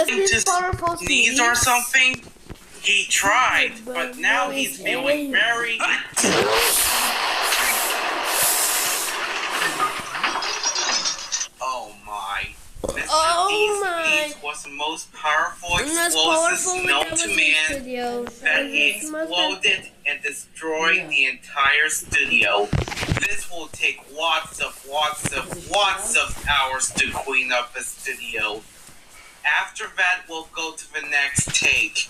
Just sneeze or something? He tried, but now he's feeling very... Oh my. Mr. D's sneeze was the most powerful explosive known to man that he exploded and destroyed the entire studio. This will take lots of hours to clean up the studio. After that, we'll go to the next take.